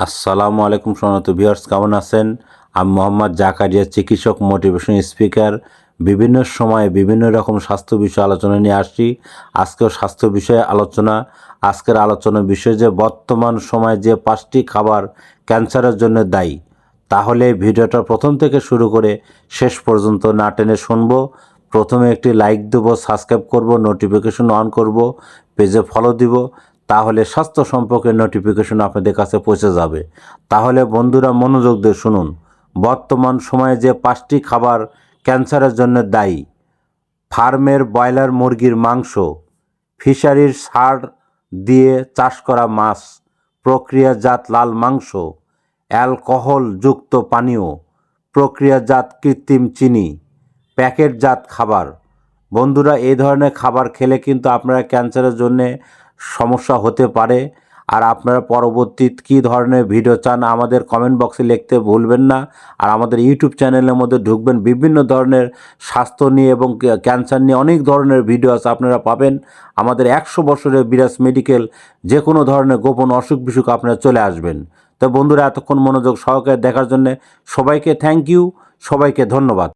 আসসালামু আলাইকুম সম্মানিত ভিউয়ার্স, কেমন আছেন? আমি মোহাম্মদ জাকারিয়া, চিকিৎসক, মোটিভেশন স্পিকার। বিভিন্ন সময়ে বিভিন্ন রকম স্বাস্থ্য বিষয় আলোচনা নিয়ে আসছি। আজকেও স্বাস্থ্য বিষয়ে আলোচনা। আজকের আলোচনার বিষয় যে বর্তমান সময়ে যে 5টি খাবার ক্যান্সারের জন্য দায়ী। তাহলে ভিডিওটা প্রথম থেকে শুরু করে শেষ পর্যন্ত না টেনে শুনবো। প্রথমে একটি লাইক দেবো, সাবস্ক্রাইব করব, নোটিফিকেশন অন করব, পেজে ফলো দিব। তাহলে স্বাস্থ্য সম্পর্কে নোটিফিকেশন আপনাদের কাছে পৌঁছে যাবে। তাহলে বন্ধুরা মনোযোগ দিয়ে শুনুন। বর্তমান সময়ে যে 5টি খাবার ক্যান্সারের জন্য দায়ী: ফার্মের ব্রয়লার মুরগির মাংস, ফিশারির সার দিয়ে চাষ করা মাছ, প্রক্রিয়াজাত লাল মাংস, অ্যালকোহলযুক্ত পানীয়, প্রক্রিয়াজাত কৃত্রিম চিনি, প্যাকেটজাত খাবার। বন্ধুরা, এই ধরনের খাবার খেলে কিন্তু আপনারা ক্যান্সারের জন্যে সমস্যা হতে পারে। আর আপনারা পরবর্তী কী ধরনের ভিডিও চান আমাদের কমেন্ট বক্সে লিখতে ভুলবেন না। আর আমাদের ইউটিউব চ্যানেলের মধ্যে ঢুকবেন, বিভিন্ন ধরনের স্বাস্থ্য নিয়ে এবং ক্যান্সার নিয়ে অনেক ধরনের ভিডিও আছে, আপনারা পাবেন। আমাদের 100 বছরের বিরাজ মেডিকেল, যে কোনো ধরনের গোপন অসুখ বিসুখ আপনারা চলে আসবেন। তো বন্ধুরা, এতক্ষণ মনোযোগ সহকারে দেখার জন্য সবাইকে থ্যাংক ইউ, সবাইকে ধন্যবাদ।